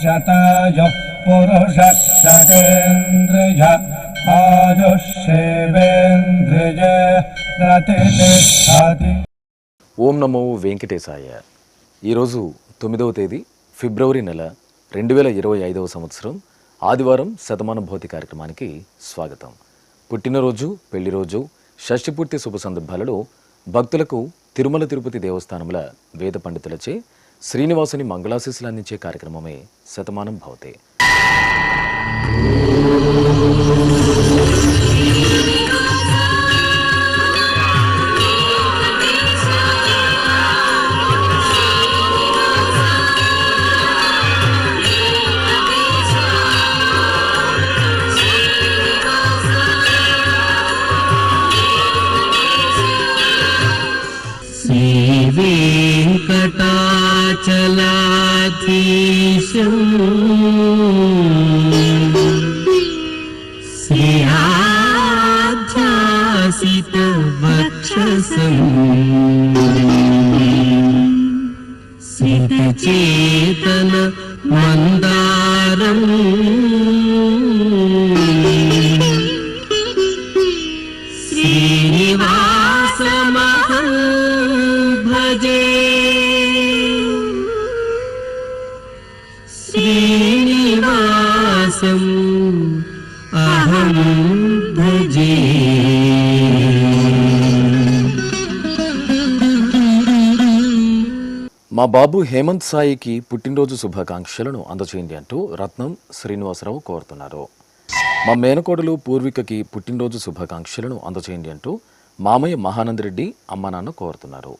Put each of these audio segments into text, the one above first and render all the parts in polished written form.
शतायुः पुरुषः शतेन्द्रिय आयुष्येवेन्द्रिय प्रतिष्ठति। ఓం నమో వెంకటేశాయ. ఈరోజు 9వ తేదీ ఫిబ్రవరి నెల 2025వ సంవత్సరం ఆదివారం శతమానం భౌతి కార్యక్రమానికి స్వాగతం. పుట్టినరోజు, పెళ్లిరోజు, షష్ఠిపూర్తి శుభ సందర్భాలలో భక్తులకు తిరుమల తిరుపతి దేవస్థానముల వేద పండితులచే శ్రీనివాసుని మంగళాశీస్సులు అందించే కార్యక్రమమే శతమానం భవతే. శ్రీవేంకటాచలాధీశం శ్రీయాధ్యాసితవక్షసం సితచేతన మందారం శ్రీనివాసమహం భజే. శ్రీనివాసం అహం భజే. మా బాబు హేమంత్ సాయికి పుట్టినరోజు శుభాకాంక్షలను అందచేయండి అంటూ రత్నం శ్రీనివాసరావు కోరుతున్నారు. మా మేనకోడలు పూర్వికకి పుట్టినరోజు శుభాకాంక్షలను అందచేయండి అంటూ మామయ్య మహానందరెడ్డి అమ్మ నాన్న కోరుతున్నారు.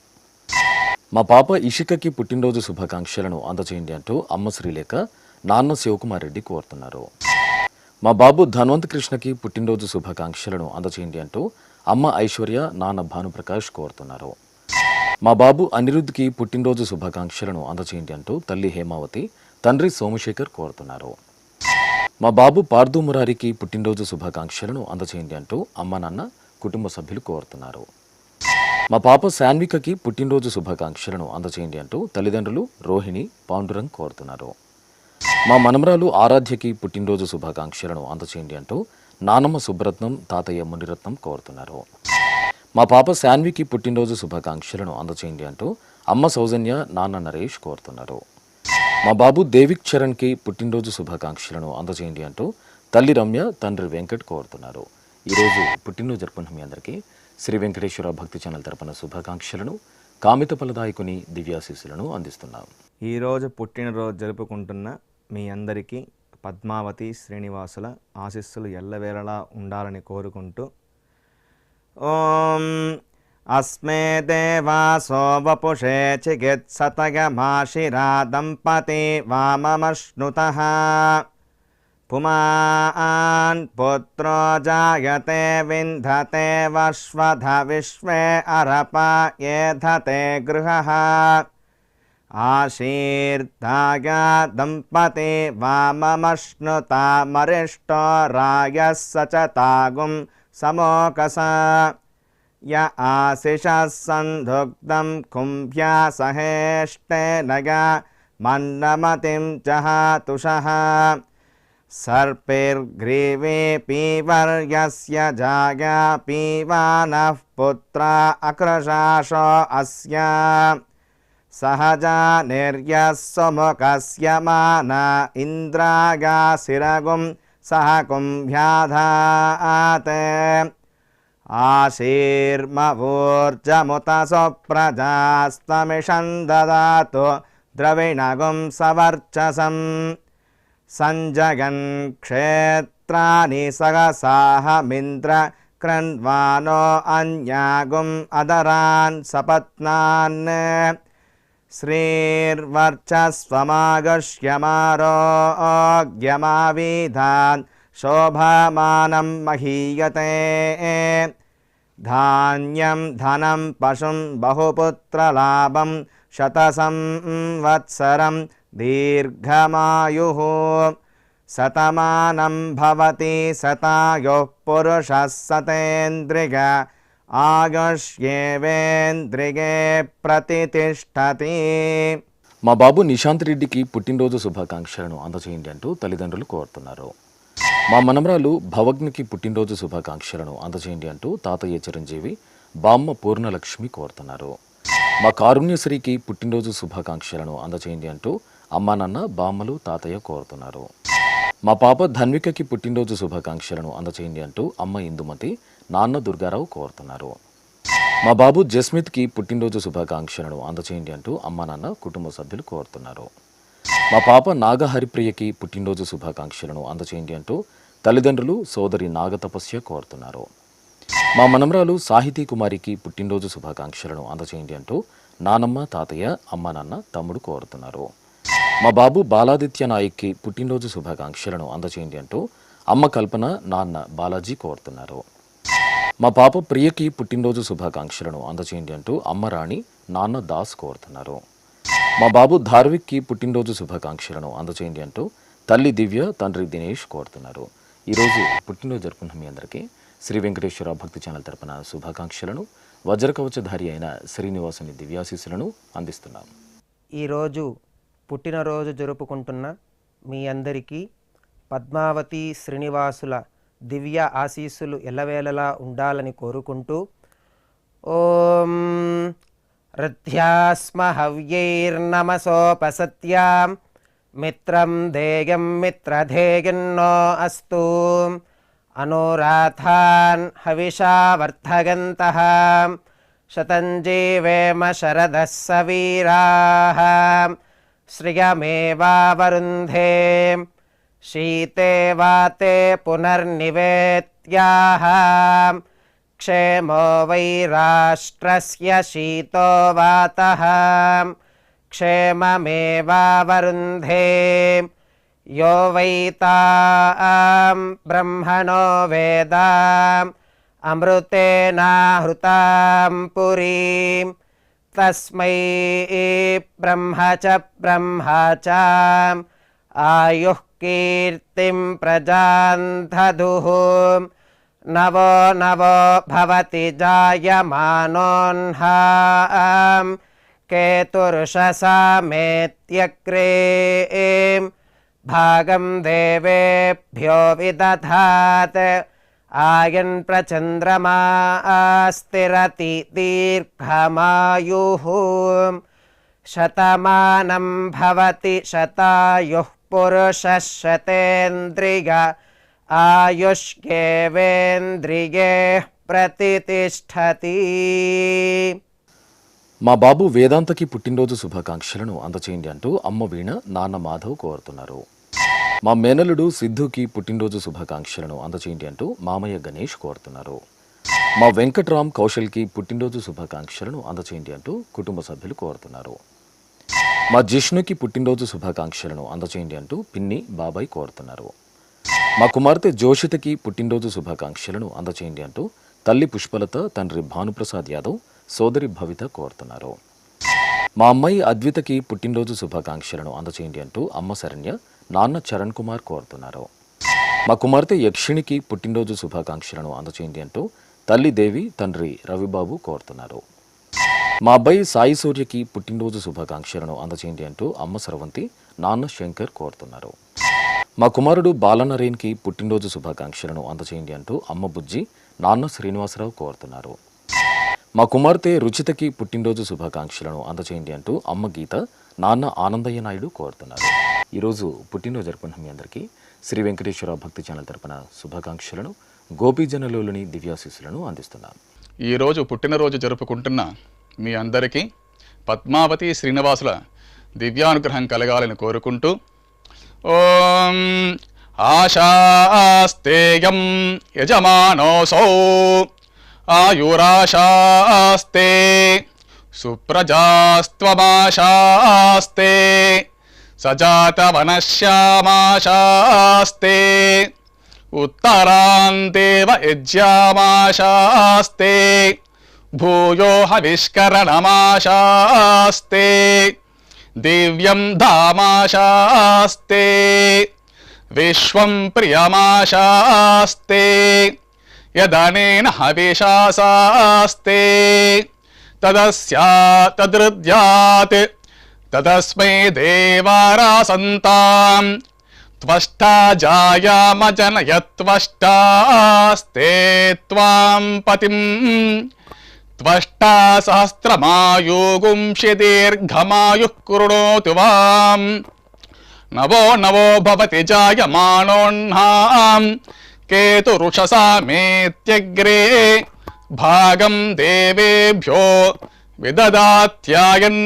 మా పాప ఇషికకి పుట్టినరోజు శుభాకాంక్షలను అందచేయండి అంటూ అమ్మ శ్రీలేఖ, నాన్న శివకుమార్ రెడ్డి కోరుతున్నారు. మా బాబు ధన్వంత్ కృష్ణకి పుట్టినరోజు శుభాకాంక్షలను అందచేయండి అంటూ అమ్మ ఐశ్వర్య, నాన్న భానుప్రకాష్ కోరుతున్నారు. మా బాబు అనిరుద్ధ్కి పుట్టినరోజు శుభాకాంక్షలను అందచేయండి అంటూ తల్లి హేమావతి, తండ్రి సోమశేఖర్ కోరుతున్నారు. మా బాబు పార్దు మురారికి పుట్టినరోజు శుభాకాంక్షలను అందచేయండి అంటూ అమ్మ నాన్న కుటుంబ సభ్యులు కోరుతున్నారు. మా పాప శాన్వికకి పుట్టినరోజు శుభాకాంక్షలను అందచేయండి అంటూ తల్లిదండ్రులు రోహిణి, పాండురంగ్ కోరుతున్నారు. మా మనమరాలు ఆరాధ్యకి పుట్టినరోజు శుభాకాంక్షలను అందచేయండి అంటూ నానమ్మ సుబ్బరత్నం, తాతయ్య మునిరత్నం కోరుతున్నారు. మా పాప శాన్వికి పుట్టినరోజు శుభాకాంక్షలను అందచేయండి అంటూ అమ్మ సౌజన్య, నాన్న నరేష్ కోరుతున్నారు. మా బాబు దేవిక్ చరణ్కి పుట్టినరోజు శుభాకాంక్షలను అందచేయండి అంటూ తల్లి రమ్య, తండ్రి వెంకట్ కోరుతున్నారు. ఈరోజు పుట్టినరోజు జరుపుకున్న మీ అందరికీ శ్రీ వెంకటేశ్వర భక్తి ఛానల్ తరపున శుభాకాంక్షలను, కామిత ఫలదాయకుని దివ్యాశీస్సులను అందిస్తున్నాం. ఈరోజు పుట్టినరోజు జరుపుకుంటున్న మీ అందరికీ పద్మావతి శ్రీనివాసుల ఆశీస్సులు ఎల్లవేళలా ఉండాలని కోరుకుంటూ ఓం అస్మే దేవాసో వపుషే చికిత్సతగమాశిరా దంపతి వామమశ్నుతః పుమాన్ పుత్రో జాయతే వింధతే వశ్వధ విశ్వే అరప ఏధతే గృహః ఆశీర్దాయ దంపతి వామమశ్నుతా మరిష్టో రాయः సచతాగుం సమోకస య ఆశిషः సంధుగ్ధం కుంభ్యా సహేష్టేనగ మన్నమతిం జహాతుషః సర్పిర్గ్రీవే పీవర్యస్య జాగా పీవానః పుత్రా అకృశాశో అస్య సహజా నిర్యః సుముఖస్య మాన ఇంద్రాగాసిరగుం సహ కుంభ్యాధాతే ఆశీర్మవూర్జముత సుప్రజాస్తమిషం దదాతు ద్రవిణగుం సవర్చసం సంజగన్ క్షేత్రాని సగసాహమింద్ర క్రన్వానో అన్యాగుం అదరాన్ సపత్నాన్ శ్రీర్వర్చస్వమాగష్యమారోగ్యమావిధాన్ శోభమానం మహీయతే ధాన్యం ధనం పశుం బహుపుత్రలాభం శతసంవత్సరం దీర్ఘమాయుః శతమానం భవతి శతాయుః పురుషः సతేంద్రియ ఆయుష్యేవేంద్రియే ప్రతితిష్టతి. మా బాబు నిశాంత్ రెడ్డికి పుట్టినరోజు శుభాకాంక్షలను అందజేయండి అంటూ తల్లిదండ్రులు కోరుతున్నారు. మా మనమరాలు భవగ్నికి పుట్టినరోజు శుభాకాంక్షలను అందజేయండి అంటూ తాతయ్య చిరంజీవి బామ్మ పూర్ణలక్ష్మి కోరుతున్నారు. మా కారుణ్యశ్రీకి పుట్టినరోజు శుభాకాంక్షలను అందజేయండి అంటూ అమ్మా నాన్న బామ్మలు తాతయ్య కోరుతున్నారు. మా పాప ధన్వికకి పుట్టినరోజు శుభాకాంక్షలను అందజేయండి అంటూ అమ్మ ఇందుమతి నాన్న దుర్గారావు కోరుతున్నారు. మా బాబు జస్మిత్కి పుట్టినరోజు శుభాకాంక్షలను అందజేయండి అంటూ అమ్మా నాన్న కుటుంబ సభ్యులు కోరుతున్నారు. మా పాప నాగహరిప్రియకి పుట్టినరోజు శుభాకాంక్షలను అందజేయండి అంటూ తల్లిదండ్రులు సోదరి నాగతపస్య కోరుతున్నారు. మా మనమరాలు సాహితీ కుమారికి పుట్టినరోజు శుభాకాంక్షలను అందజేయండి అంటూ నానమ్మ తాతయ్య అమ్మా నాన్న తమ్ముడు కోరుతున్నారు. మా బాబు బాలాదిత్య నాయక్కి పుట్టినరోజు శుభాకాంక్షలను అందజేయండి అంటూ అమ్మ కల్పన నాన్న బాలాజీ కోరుతున్నారు. మా పాప ప్రియకి పుట్టినరోజు శుభాకాంక్షలను అందజేయండి అంటూ అమ్మ రాణి నాన్న దాస్ కోరుతున్నారు. మా బాబు ధార్విక్కి పుట్టినరోజు శుభాకాంక్షలను అందజేయండి అంటూ తల్లి దివ్య తండ్రి దినేష్ కోరుతున్నారు. ఈరోజు పుట్టినరోజు జరుపుకున్న మీ అందరికీ శ్రీ వెంకటేశ్వర భక్తి ఛానల్ తరపున శుభాకాంక్షలను వజ్రకవచధారి అయిన శ్రీనివాసుని దివ్యాశీస్సులను అందిస్తున్నాం. ఈరోజు పుట్టినరోజు జరుపుకుంటున్న మీ అందరికీ పద్మావతి శ్రీనివాసుల దివ్య ఆశీస్సులు ఎల్లవేళలా ఉండాలని కోరుకుంటూ ఓం రథ్యాస్మ హవ్యైర్నమసోపసత్యాం మిత్రం దేయం మిత్రధేయన్నో అస్తు అనురాధాన్ హవిషా వర్ధగంతః శతంజీవేమ శరదः సవీరాः శ్రియమేవావరుంధే శీతే వాతే పునర్నివేత్యాః క్షేమో వై రాష్ట్రస్య శీతో వాతః క్షేమమేవావరుంధే యో వై తాం బ్రహ్మణో వేద అమృతేనాహృతాం పురీం తస్మై బ్రహ్మ చ ఆయుః కీర్తిం ప్రజాన్ దదుః నవో నవో భవతి జాయమానోన్హాం కేతుర్షసామేత్యగ్రే భాగం దేవేభ్యో విదధాత్ ఆయన్ ప్రచంద్రమా స్థిరతి దీర్ఘమాయుః శతమానం భవతి శతాయుః పురుషः శతేంద్రియ ఆయుష్యేవేంద్రియే ప్రతిష్ఠతి. మా బాబు వేదాంతకి పుట్టినరోజు శుభాకాంక్షలను అందచేయండి అంటూ అమ్మ వీణ నాన్న మాధవ్ కోరుతున్నారు. మా మేనలుడు సిద్ధుకి పుట్టినరోజు శుభాకాంక్షలను అందచేయండి అంటూ మామయ్య గణేష్ కోరుతున్నారు. మా వెంకట్రామ్ కౌశల్కి పుట్టినరోజు శుభాకాంక్షలను అందచేయండి అంటూ కుటుంబ సభ్యులు కోరుతున్నారు. మా జిష్ణుకి పుట్టినరోజు శుభాకాంక్షలను అందచేయండి అంటూ పిన్ని బాబాయ్ కోరుతున్నారు. మా కుమార్తె జోషితకి పుట్టినరోజు శుభాకాంక్షలను అందచేయండి అంటూ తల్లి పుష్పలత తండ్రి భానుప్రసాద్ యాదవ్ సోదరి భవిత కోరుతున్నారు. మా అమ్మాయి అద్వితకి పుట్టినరోజు శుభాకాంక్షలను అందచేయండి అంటూ అమ్మ శరణ్య నాన్న చరణ్ కుమార్ కోరుతున్నారు. మా కుమార్తె యక్షిణికి పుట్టినరోజు శుభాకాంక్షలను అందచేయండి అంటూ తల్లి దేవి తండ్రి రవిబాబు కోరుతున్నారు. మా అబ్బాయి సాయి సూర్యకి పుట్టినరోజు శుభాకాంక్షలను అందచేయండి అంటూ అమ్మ సరవంతి నాన్న శంకర్ కోరుతున్నారు. మా కుమారుడు బాలనరేన్కి పుట్టినరోజు శుభాకాంక్షలను అందచేయండి అంటూ అమ్మ బుజ్జి నాన్న శ్రీనివాసరావు కోరుతున్నారు. మా కుమార్తె రుచితకి పుట్టినరోజు శుభాకాంక్షలను అందచేయండి అంటూ అమ్మ గీత నాన్న ఆనందయ్య నాయుడు కోరుతున్నారు. ఈరోజు పుట్టినరోజు జరుపుకున్న మీ అందరికీ శ్రీ వెంకటేశ్వర భక్తి ఛానల్ తరపున శుభాకాంక్షలను గోపీజనలోని దివ్యాశీస్సులను అందిస్తున్నాం. ఈరోజు పుట్టినరోజు జరుపుకుంటున్న మీ అందరికీ పద్మావతి శ్రీనివాసుల దివ్యానుగ్రహం కలగాలని కోరుకుంటూ ఓం ఆశాస్తేయం యజమానోసౌ ఆయురాశాస్తే సుప్రజాస్త్వమాశాస్తే సజాతవనశ్యామాశాస్తే ఉత్తరాందేవ యజ్యామాశాస్తే భూయో హవిష్కరణమాశాస్తే దివ్యం ధామాశాస్తే విశ్వం ప్రియమాశాస్తే యదనేన హవిషాసాస్తే తదస్యా తదృద్యాత్ తదస్మై దేవారాసంతాం త్వష్టా జాయామజనయత్వష్టాస్తే త్వాం పతిం త్వష్టా సహస్రమాయుగుంషి దీర్ఘమాయుః కృణోతు వాం నవో నవో భవతి జాయమానోన్హాం కేతురుషసా మేత్యగ్రే భాగం దేవేభ్యో విదదాత్యాయన్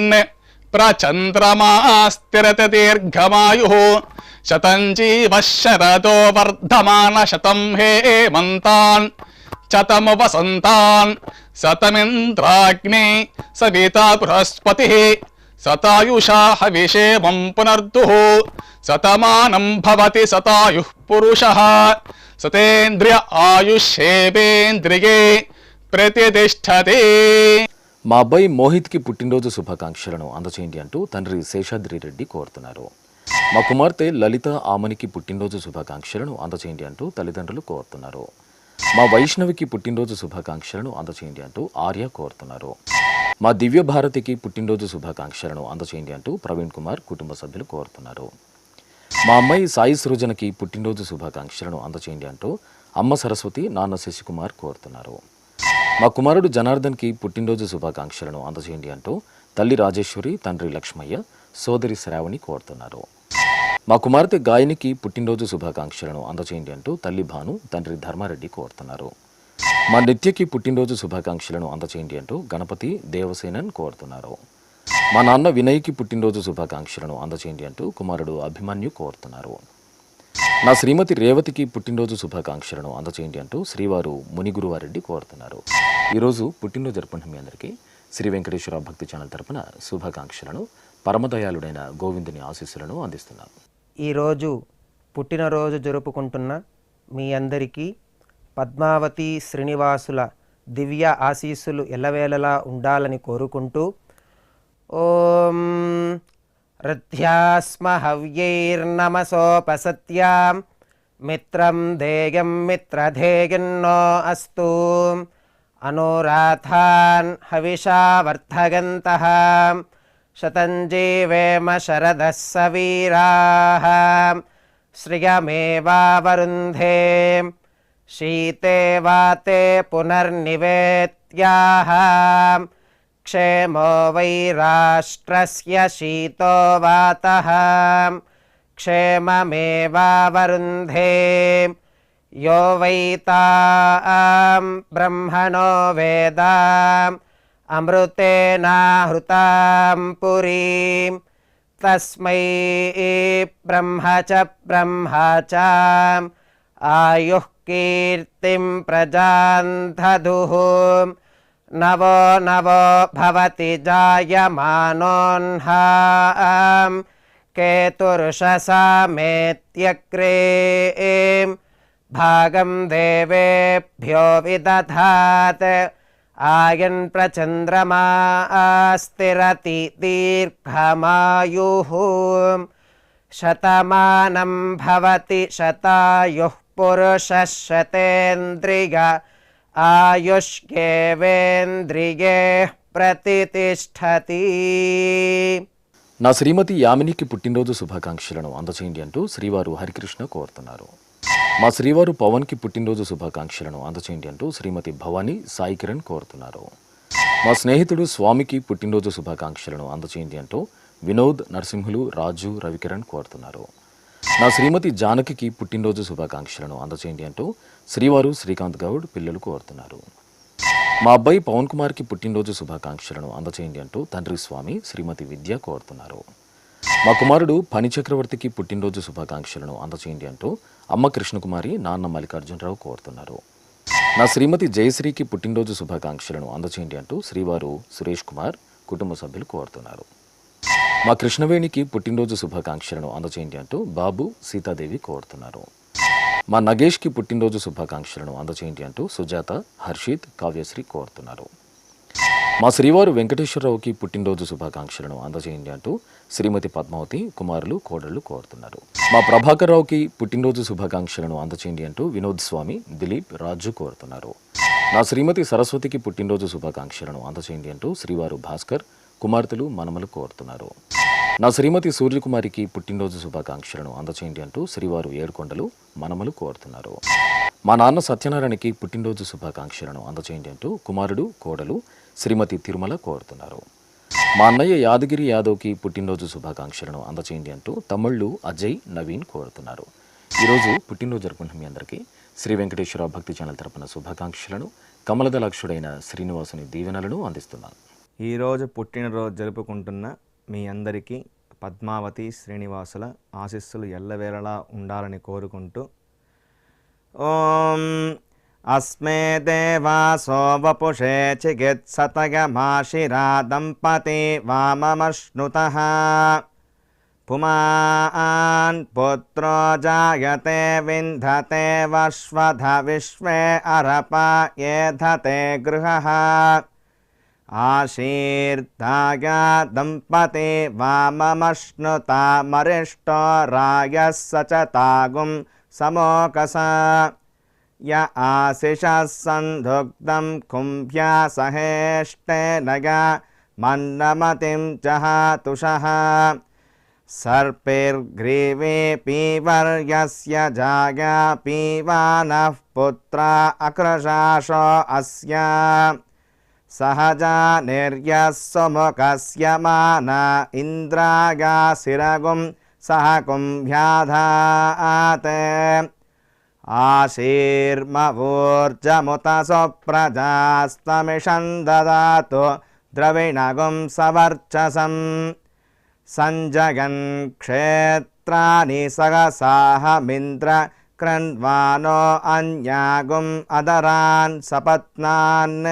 ప్రచంద్రమాస్తిరత దీర్ఘమాయుః శతం జీవః శరదో వర్ధమాన శతం హేమంతాన్ శతము వసంతాన్ శతమింద్రాగ్ని సవితా బృహస్పతిః శతాయుషా హవిషేమం పునర్దుః శతమానం భవతి శతాయుః పురుషః సతేంద్రియ ఆయుష్యేవేంద్రియే ప్రతిష్టతే. మా అబ్బాయి మోహిత్కి పుట్టినరోజు శుభాకాంక్షలను అందచేయండి అంటూ తండ్రి శేషాద్రి రెడ్డి కోరుతున్నారు. మా కుమార్తె లలిత ఆమనికి పుట్టినరోజు శుభాకాంక్షలను అందచేయండి అంటూ తల్లిదండ్రులు కోరుతున్నారు. మా వైష్ణవికి పుట్టినరోజు శుభాకాంక్షలను అందచేయండి అంటూ ఆర్య కోరుతున్నారు. మా దివ్య భారతికి పుట్టినరోజు శుభాకాంక్షలను అందచేయండి అంటూ ప్రవీణ్ కుమార్ కుటుంబ సభ్యులు కోరుతున్నారు. మా అమ్మాయి సాయి సృజనకి పుట్టినరోజు శుభాకాంక్షలను అందచేయండి అంటూ అమ్మ సరస్వతి నాన్న శశికుమార్ కోరుతున్నారు. మా కుమారుడు జనార్దన్కి పుట్టినరోజు శుభాకాంక్షలను అందచేయండి అంటూ తల్లి రాజేశ్వరి తండ్రి లక్ష్మయ్య సోదరి శ్రావణి కోరుతున్నారు. మా కుమార్తె గాయనికి పుట్టినరోజు శుభాకాంక్షలను అందచేయండి అంటూ తల్లి భాను తండ్రి ధర్మారెడ్డి కోరుతున్నారు. మా నిత్యకి పుట్టినరోజు శుభాకాంక్షలను అందచేయండి అంటూ గణపతి దేవసేనన్ కోరుతున్నారు. మా నాన్న వినయ్కి పుట్టినరోజు శుభాకాంక్షలను అందచేయండి అంటూ కుమారుడు అభిమన్యు కోరుతున్నారు. నా శ్రీమతి రేవతికి పుట్టినరోజు శుభాకాంక్షలను అందచేయండి అంటూ శ్రీవారు మునిగురువారెడ్డి కోరుతున్నారు. ఈరోజు పుట్టినరోజు జరుపుకున్న మీ అందరికీ శ్రీ వెంకటేశ్వర భక్తి ఛానల్ తరపున శుభాకాంక్షలను పరమదయాళుడైన గోవిందుని ఆశీస్సులను అందిస్తున్నాను. ఈరోజు పుట్టినరోజు జరుపుకుంటున్న మీ అందరికీ పద్మావతి శ్రీనివాసుల దివ్య ఆశీస్సులు ఎల్లవేళలా ఉండాలని కోరుకుంటూ ఓం రథ్యాస్మ హవ్యైర్నమసోపసత్యాం మిత్రం దేయం మిత్రధేయన్నో అస్తు అనురాధాన్ హవిషా వర్ధగంతః శతం జీవేమ శరదః సవీరాః శ్రియమేవావరుంధే శీతే వాతే పునర్నివేత్యాః క్షేమో వై రాష్ట్రస్య శీతో వాతః క్షేమమేవావరుంధే యో వై తాం బ్రహ్మణో వేదాం అమృతేనాహృతాం పురీం తస్మై బ్రహ్మ చ ఆయుః కీర్తిం ప్రజాం దదుః నవో నవో భవతి జాయమానోన్హాం కేతురుషసా మేత్యగ్రే భాగం దేవేభ్యో విదధాత్ ఆయన్ ప్రచంద్రమా స్థిరతి దీర్ఘమాయుః శతమానం భవతి శతాయుః పురుషః శతేంద్రియ ఆయుష్యేవేంద్రియే ప్రతిష్టతి. నా శ్రీమతి యామినికి పుట్టినరోజు శుభాకాంక్షలను అందచేయండి అంటూ శ్రీవారు హరికృష్ణ కోరుతున్నారు. మా శ్రీవారు పవన్కి పుట్టినరోజు శుభాకాంక్షలను అందచేయండి అంటూ శ్రీమతి భవానీ సాయి కిరణ్ కోరుతున్నారు. మా స్నేహితుడు స్వామికి పుట్టినరోజు శుభాకాంక్షలను అందచేయండి అంటూ వినోద్ నరసింహులు రాజు రవికిరణ్ కోరుతున్నారు. నా శ్రీమతి జానకి పుట్టినరోజు శుభాకాంక్షలను అందచేయండి అంటూ శ్రీవారు శ్రీకాంత్ గౌడ్ పిల్లలు కోరుతున్నారు. మా అబ్బాయి పవన్ కుమార్కి పుట్టినరోజు శుభాకాంక్షలను అందచేయండి అంటూ తండ్రి స్వామి శ్రీమతి విద్య కోరుతున్నారు. మా కుమారుడు పని చక్రవర్తికి పుట్టినరోజు శుభాకాంక్షలను అందచేయండి అంటూ అమ్మ కృష్ణకుమారి నాన్న మల్లికార్జునరావు కోరుతున్నారు. నా శ్రీమతి జయశ్రీకి పుట్టినరోజు శుభాకాంక్షలను అందచేయండి అంటూ శ్రీవారు సురేష్ కుమార్ కుటుంబ సభ్యులు కోరుతున్నారు. మా కృష్ణవేణికి పుట్టినరోజు శుభాకాంక్షలను అందచేయండి అంటూ బాబు సీతాదేవి కోరుతున్నారు. మా నగేష్కి పుట్టినరోజు శుభాకాంక్షలను అందచేయండి అంటూ సుజాత హర్షిత్ కావ్యశ్రీ కోరుతున్నారు. మా శ్రీవారు వెంకటేశ్వరరావుకి పుట్టినరోజు శుభాకాంక్షలను అందచేయండి అంటూ శ్రీమతి పద్మావతి కుమారులు కోడళ్లు కోరుతున్నారు. మా ప్రభాకర్ రావుకి పుట్టినరోజు శుభాకాంక్షలను అందచేయండి అంటూ వినోద్ స్వామి దిలీప్ రాజు కోరుతున్నారు. నా శ్రీమతి సరస్వతికి పుట్టినరోజు శుభాకాంక్షలను అందచేయండి అంటూ శ్రీవారు భాస్కర్ కుమార్తెలు మనమలు కోరుతున్నారు. నా శ్రీమతి సూర్యకుమారికి పుట్టినరోజు శుభాకాంక్షలను అందచేయండి అంటూ శ్రీవారు ఏడుకొండలు మనమలు కోరుతున్నారు. మా నాన్న సత్యనారాయణకి పుట్టినరోజు శుభాకాంక్షలను అందచేయండి అంటూ కుమారుడు కోడలు శ్రీమతి తిరుమల కోరుతున్నారు. మా అన్నయ్య యాదగిరి యాదవ్కి పుట్టినరోజు శుభాకాంక్షలను అందచేయండి అంటూ తమ్ముళ్ళు అజయ్ నవీన్ కోరుతున్నారు. ఈరోజు పుట్టినరోజు జరుపుకుంటున్న మీ అందరికీ శ్రీ వెంకటేశ్వర భక్తి ఛానల్ తరపున శుభాకాంక్షలను కమలదలాక్షుడైన శ్రీనివాసుని దీవెనలను అందిస్తున్నాను. ఈరోజు పుట్టినరోజు జరుపుకుంటున్న మీ అందరికీ పద్మావతి శ్రీనివాసుల ఆశీస్సులు ఎల్లవేళలా ఉండాలని కోరుకుంటూ ఓం అస్మే దేవాసో వపుషే చికిత్సతగమాశిరా దంపతి వామమశ్నుతః పుమాన్ పుత్రో జాయతే వింధతే వశ్వధ విశ్వే అరప ఏధతే గృహః ఆశీర్దాయ దంపతి వామమశ్నుతా మరిష్టో రాయः సచతాగుం సమోకస య ఆశిషः సంధుగ్ధం కుంభ్యా సహేష్టేనయ మన్నమతిం జహాతుషః సర్పిర్గ్రీవే పీవర్యస్య జాయా పీవానః పుత్రా అక్రశాశో అస్య సహజా నిర్యः సుముఖస్య మాన ఇంద్రాగాసిరగుం సహ కుంభ్యాధాతే ఆశీర్మవోర్జముత సుప్రజాస్తమిషం దదాతు ద్రవిణగుం సవర్చసం సంజగన్ క్షేత్రాని సహసాహమింద్ర క్రన్వానో అన్యాగుం అదరాన్ సపత్నాన్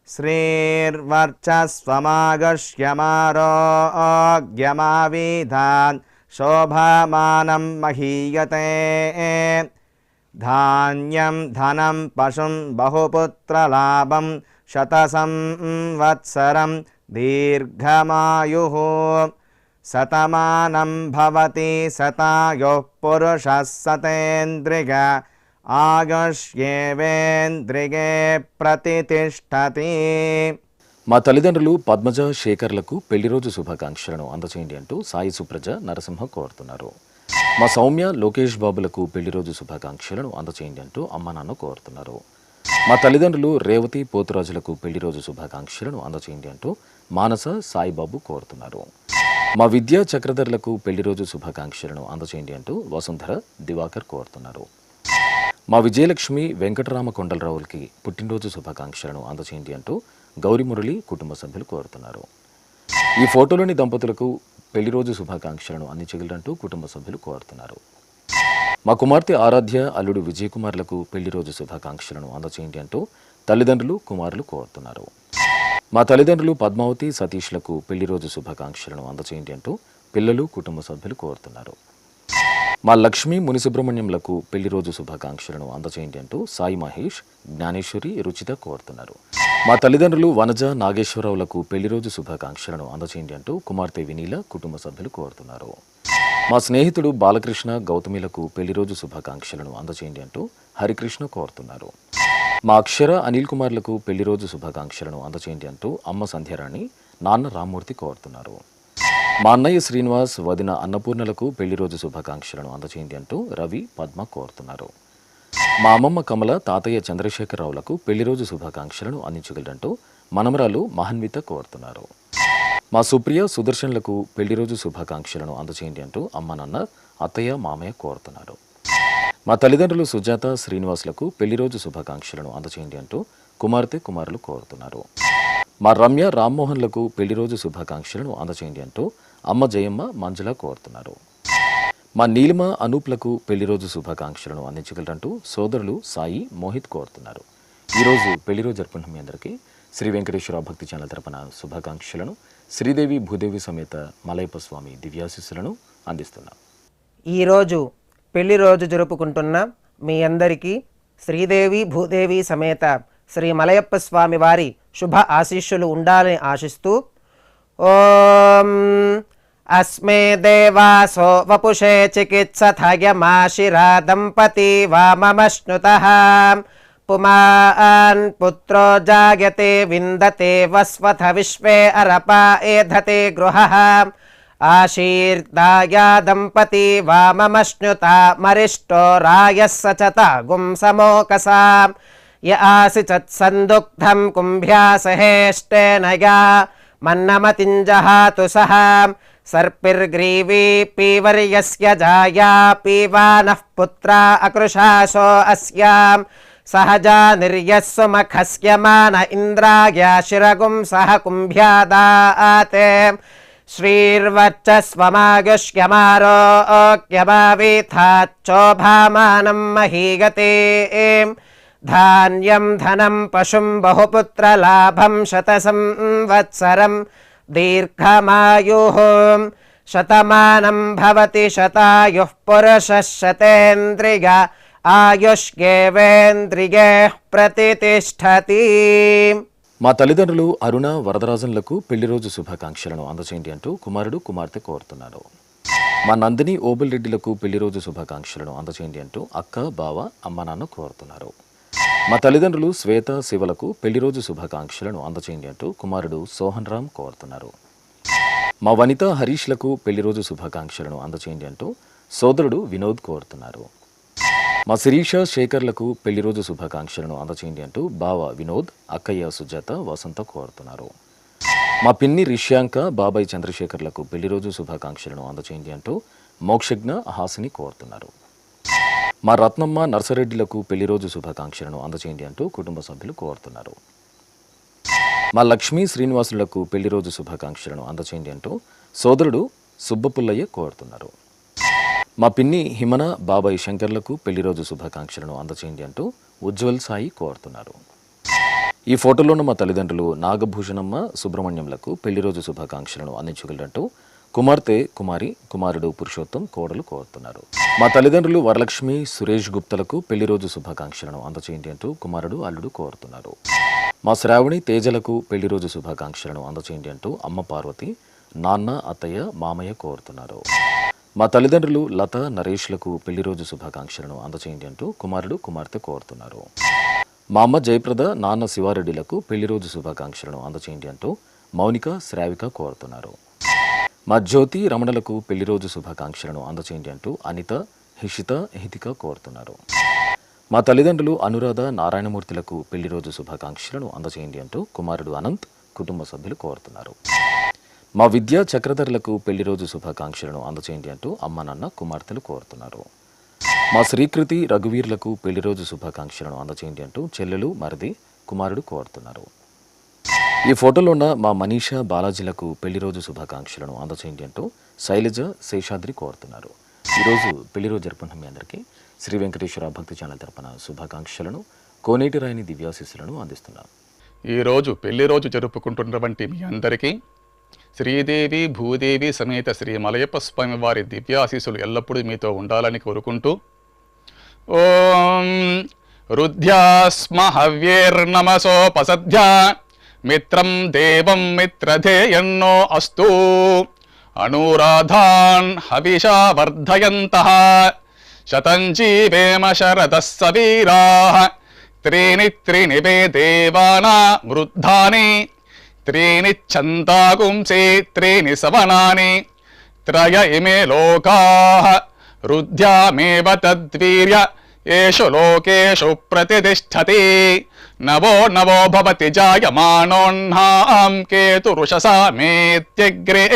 శ్రీర్వర్చస్వమాగశ్యమారోగ్యమావిధాన్ శోభమానం మహీయతే ధాన్యం ధనం పశుం బహుపుత్రలాభం శతసంవత్సరం దీర్ఘమాయుః శతమానం భవతి శతాయుః పురుషः శతేంద్రియ ఆయుష్యేవేంద్రియే ప్రతితిష్ఠతి. మా తల్లిదండ్రులు పద్మజ శేఖర్లకు పెళ్లిరోజు శుభాకాంక్షలను అందచేయండి అంటూ సాయి సుప్రజ నరసింహ కోరుతున్నారు. మా సౌమ్య లోకేష్ బాబులకు పెళ్లిరోజు శుభాకాంక్షలను అందచేయండి అంటూ అమ్మ నాన్న కోరుతున్నారు. మా తల్లిదండ్రులు రేవతి పోతురాజులకు పెళ్లిరోజు శుభాకాంక్షలను అందచేయండి అంటూ మానస సాయిబాబు కోరుతున్నారు. మా విద్యా చక్రధర్లకు పెళ్లిరోజు శుభాకాంక్షలను అందచేయండి అంటూ వసుంధర దివాకర్ కోరుతున్నారు. మా విజయలక్ష్మి వెంకటరామ కొండలరావులకి పుట్టినరోజు శుభాకాంక్షలను అందచేయండి అంటూ గౌరిమురళి కుటుంబ సభ్యులు కోరుతున్నారు. ఈ ఫోటోలోని దంపతులకు పెళ్లిరోజు శుభాకాంక్షలను అందించగలరంటూ కుటుంబ సభ్యులు కోరుతున్నారు. మా కుమార్తె ఆరాధ్య అల్లుడు విజయ్ కుమార్లకు పెళ్లిరోజు శుభాకాంక్షలను అందచేయండి అంటూ తల్లిదండ్రులు కుమారులు కోరుతున్నారు. మా తల్లిదండ్రులు పద్మావతి సతీష్లకు పెళ్లిరోజు శుభాకాంక్షలను అందచేయండి అంటూ పిల్లలు కుటుంబ సభ్యులు కోరుతున్నారు. మా లక్ష్మి మునిసుబ్రహ్మణ్యంలకు పెళ్లిరోజు శుభాకాంక్షలను అందచేయండి అంటూ సాయి మహేష్ జ్ఞానేశ్వరి రుచిత కోరుతున్నారు. మా తల్లిదండ్రులు వనజ నాగేశ్వరరావులకు పెళ్లిరోజు శుభాకాంక్షలను అందచేయండి అంటూ కుమార్తె వినీల కుటుంబ సభ్యులు కోరుతున్నారు. మా స్నేహితుడు బాలకృష్ణ గౌతమిలకు పెళ్లిరోజు శుభాకాంక్షలను అందచేయండి అంటూ హరికృష్ణ కోరుతున్నారు. మా అక్షర అనిల్ కుమార్లకు పెళ్లిరోజు శుభాకాంక్షలను అందచేయండి అంటూ అమ్మ సంధ్యారాణి నాన్న రామ్మూర్తి కోరుతున్నారు. మా అన్నయ్య శ్రీనివాస్ వదిన అన్నపూర్ణలకు పెళ్లిరోజు శుభాకాంక్షలను అందచేయండి అంటూ రవి పద్మ కోరుతున్నారు. మా అమ్మమ్మ కమల తాతయ్య చంద్రశేఖరరావులకు పెళ్లిరోజు శుభాకాంక్షలను అందించగలరంటూ మనమరాలు మహన్విత కోరుతున్నారు. మా సుప్రియ సుదర్శన్లకు పెళ్లిరోజు శుభాకాంక్షలను అందచేయండి అంటూ అమ్మ నాన్న అత్తయ్య మామయ్య కోరుతున్నారు. మా తల్లిదండ్రులు సుజాత శ్రీనివాసులకు పెళ్లిరోజు శుభాకాంక్షలను అందచేయండి అంటూ కుమార్తె కుమారులు కోరుతున్నారు. మా రమ్య రామ్మోహన్లకు పెళ్లిరోజు శుభాకాంక్షలను అందచేయండి అంటూ అమ్మ జయమ్మ మంజుల కోరుతున్నారు. మా నీలిమ అనూప్లకు పెళ్లిరోజు శుభాకాంక్షలను అందించగలరంటూ సోదరులు సాయి మోహిత్ కోరుతున్నారు. ఈరోజు పెళ్లిరోజు జరుపుకుంటున్న మీ అందరికీ శ్రీ వెంకటేశ్వర భక్తి ఛానల్ తరపున శుభాకాంక్షలను శ్రీదేవి భూదేవి సమేత మలయప్ప స్వామి దివ్యాశీస్సులను అందిస్తున్నాం. ఈరోజు పెళ్లి రోజు జరుపుకుంటున్న మీ అందరికీ శ్రీదేవి భూదేవి సమేత శ్రీ మలయప్ప స్వామి వారి శుభ ఆశీస్సులు ఉండాలని ఆశిస్తూ ఓం అస్మే దేవాసో వపుషే చికిత్సథయమాశిరా దంపతి వామమశ్నుతః పుమాన్ పుత్రో జాయతే విందతే వస్వథ విశ్వే అరప ఏధతే గృహః आशीर्दाया दम्पती वाममश्नुता मरिष्टो रायः सचता गुंसमोकसा य आसि चत्सन्दुग्धं कुम्भ्या सहेष्टेन या मन्नमतिञ्जहातु सः सर्पिर्ग्रीवी पीवर्यस्य जाया पीवानः पुत्रा अकृशासो अस्यां सहजा निर्यस्सु मखस्य मान इन्द्राय शिरगुं सह कुम्भ्यादाते श्रीर्वच्चस्वमागुष्यमारोग्यमावीथाच्चोभामानं महीगते धान्यं धनं पशुं बहुपुत्रलाभं शतसंवत्सरं दीर्घमायुः शतमानं भवति शतायुः पुरुषः शतेन्द्रिय ఆయుష్యేవేంద్రియే ప్రతిష్టతి. మా తల్లిదండ్రులు అరుణ వరదరాజన్లకు పెళ్లి రోజు శుభాకాంక్షలను అందచేయండి అంటూ కుమారుడు కుమార్తె కోరుతున్నారు. మా నందిని ఓబుల్ రెడ్డిలకు పెళ్లి రోజు శుభాకాంక్షలను అందచేయండి అంటూ అక్క బావ అమ్మ నాన్న కోరుతున్నారు. మా తల్లిదండ్రులు శ్వేత శివలకు పెళ్లి రోజు శుభాకాంక్షలను అందచేయండి అంటూ కుమారుడు సోహన్ రామ్ కోరుతున్నారు. మా వనిత హరీష్లకు పెళ్లి రోజు శుభాకాంక్షలను అందచేయండి అంటూ సోదరుడు వినోద్ కోరుతున్నారు. మా శిరీష శేఖర్లకు పెళ్లి రోజు శుభాకాంక్షలను అందచేయండి అంటూ బావ వినోద్ అక్కయ్య సుజాత వసంత కోరుతున్నారు. మా పిన్ని రిష్యాంక బాబాయ్ చంద్రశేఖర్లకు పెళ్లి రోజు శుభాకాంక్షలను అందచేయండి అంటూ మోక్షజ్ఞ హాసిని కోరుతున్నారు. మా రత్నమ్మ నర్సరెడ్డిలకు పెళ్లి రోజు శుభాకాంక్షలను అందచేయండి అంటూ కుటుంబ సభ్యులు కోరుతున్నారు. మా లక్ష్మీ శ్రీనివాసులకు పెళ్లి రోజు శుభాకాంక్షలను అందచేయండి అంటూ సోదరుడు సుబ్బపుల్లయ్య కోరుతున్నారు. మా పిన్ని హిమన బాబాయ్ శంకర్లకు పెళ్లి రోజు శుభాకాంక్షలను అందచేయండి అంటూ ఉజ్వల్ సాయి కోరుతున్నారు. ఈ ఫోటోలో ఉన్న మా తల్లిదండ్రులు నాగభూషణమ్మ సుబ్రహ్మణ్యంలకు పెళ్లి రోజు శుభాకాంక్షలను అందించగలరంటూ కుమార్తె కుమారి కుమారుడు పురుషోత్తం కోడలు కోరుతున్నారు. మా తల్లిదండ్రులు వరలక్ష్మి సురేష్ గుప్తలకు పెళ్లి రోజు శుభాకాంక్షలను అందచేయండి అంటూ కుమారుడు అల్లుడు కోరుతున్నారు. మా శ్రావణి తేజలకు పెళ్లి రోజు శుభాకాంక్షలను అందచేయండి అంటూ అమ్మ పార్వతి నాన్న అత్తయ్య మామయ్య కోరుతున్నారు. మా తల్లిదండ్రులు లత నరేష్లకు పెళ్లి రోజు శుభాకాంక్షలను అందచేయండి అంటూ కుమారుడు కుమార్తె కోరుతున్నారు. మా అమ్మ జయప్రద నాన్న శివారెడ్డిలకు పెళ్లి రోజు శుభాకాంక్షలను అందచేయండి అంటూ మౌనిక శ్రావిక కోరుతున్నారు. మా జ్యోతి రమణలకు పెళ్లి రోజు శుభాకాంక్షలను అందచేయండి అంటూ అనిత హిషిత హితిక కోరుతున్నారు. మా తల్లిదండ్రులు అనురాధ నారాయణమూర్తిలకు పెళ్లి రోజు శుభాకాంక్షలను అందచేయండి అంటూ కుమారుడు అనంత్ కుటుంబ సభ్యులు కోరుతున్నారు. మా విద్యా చక్రధర్లకు పెళ్లి రోజు శుభాకాంక్షలను అందచేయండి అంటూ అమ్మ నాన్న కుమార్తెలు కోరుతున్నారు. మా శ్రీకృతి రఘువీర్లకు పెళ్లి రోజు శుభాకాంక్షలను అందచేయండి అంటూ చెల్లెలు మరిది కుమారుడు కోరుతున్నారు. ఈ ఫోటోలో ఉన్న మా మనీషా బాలాజీలకు పెళ్లి రోజు శుభాకాంక్షలను అందచేయండి అంటూ శైలజ శేషాద్రి కోరుతున్నారు. ఈరోజు పెళ్లి రోజు జరుపుకున్న మీ అందరికీ శ్రీ వెంకటేశ్వర భక్తి ఛానల్ తరపున శుభాకాంక్షలను కోనేటి రాయని దివ్యాశీస్సులను అందిస్తున్నాం. ఈరోజు పెళ్లి రోజు జరుపుకుంటున్నటువంటి మీ అందరికీ శ్రీదేవి భూదేవి సమేత శ్రీ మలయప్ప స్వామి వారి దివ్యాశీస్సులు ఎల్లప్పుడూ మీతో ఉండాలని కోరుకుంటూ ఓం రుద్ధ్యాస్మ హవ్యేర్నమసోపసధ్యా మిత్రం దేవం మిత్రధేయన్నో అస్తు అనురాధాన్ హవిషా వర్ధయంతః శతం జీవేమ శరదః సవీరాః త్రీణి త్రీణి వే దేవానా వృద్ధాని త్రీణి ఛందాగుంసే త్రీణి సవనాని త్రయ ఇమే లోకాః రుద్ధ్యామేవ తద్వీర్య ఏషు లోకేషు ప్రతిష్టతి నవో నవో భవతి జాయమానోన్హాం కేతురుషసా మేత్యగ్రే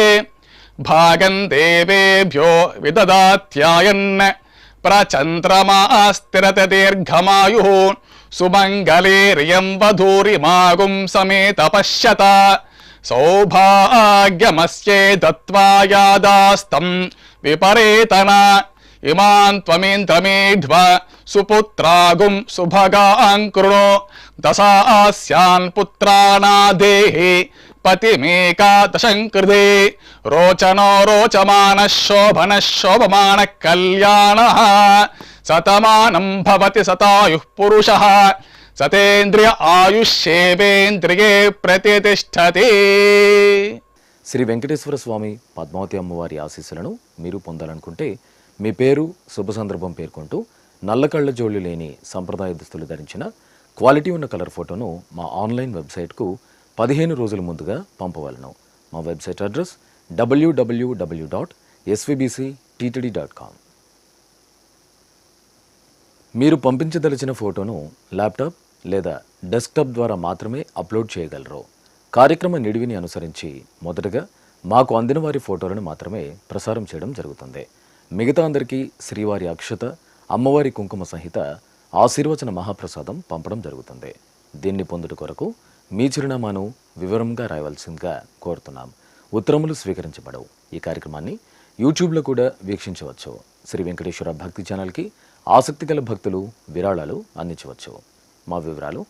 భాగం దేవేభ్యో విదదాత్యాయన్ ప్రచంద్రమాస్తిరత దీర్ఘమాయుః సుమంగళేర్యం వధూరిమాగుం సమేత పశ్యత సౌభాగ్యమస్యే దత్వా యాదాస్తం విపరేతన ఇమాన్ త్వమేంద్రమేధ్వ సుపుత్రాగుం సుభగాన్ కృణో దశాస్యాన్ పుత్రానాదేహి పతిమేకాదశం కృతే రోచనో రోచమాన శోభన శోభమాన కళ్యాణ శతమానం భవతి శతాయుః పురుషః సతేంద్రియ ఆయుష్యేవేంద్రియే ప్రతిష్టతి. శ్రీ వెంకటేశ్వర స్వామి పద్మావతి అమ్మవారి ఆశీస్సులను మీరు పొందాలనుకుంటే మీ పేరు శుభ సందర్భం పేర్కొంటూ నల్ల కళ్ళ జోళ్ళు లేని సంప్రదాయ దుస్తులు ధరించిన క్వాలిటీ ఉన్న కలర్ ఫోటోను మా ఆన్లైన్ వెబ్సైట్కు 15 రోజుల ముందుగా పంపవలను. మా వెబ్సైట్ అడ్రస్ www.svbcttd.com. మీరు పంపించదలిచిన ఫోటోను ల్యాప్టాప్ లేదా డెస్క్టాప్ ద్వారా మాత్రమే అప్లోడ్ చేయగలరు. కార్యక్రమ నిడివిని అనుసరించి మొదటగా మాకు అందిన వారి ఫోటోలను మాత్రమే ప్రసారం చేయడం జరుగుతుంది. మిగతా అందరికీ శ్రీవారి అక్షత, అమ్మవారి కుంకుమ సహిత ఆశీర్వచన మహాప్రసాదం పంపడం జరుగుతుంది. దీన్ని పొందుట కొరకు మీ చిరునామాను వివరంగా రాయవలసిందిగా కోరుతున్నాం. ఉత్తరములు స్వీకరించబడవు. ఈ కార్యక్రమాన్ని యూట్యూబ్లో కూడా వీక్షించవచ్చు. శ్రీ వెంకటేశ్వర భక్తి ఛానల్కి ఆసక్తి గల భక్తులు విరాళాలు అందించవచ్చు. మా వివరాలు: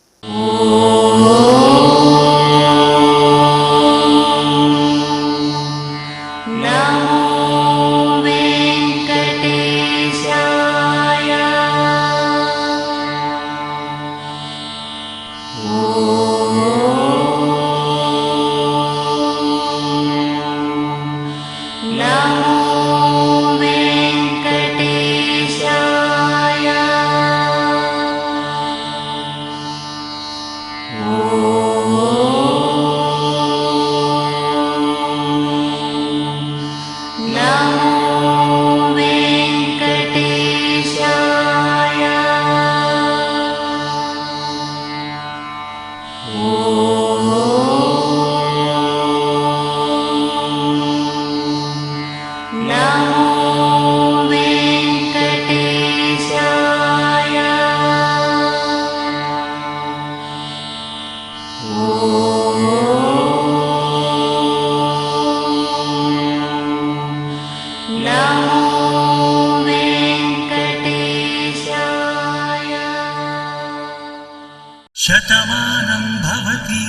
శతమానం భవతి.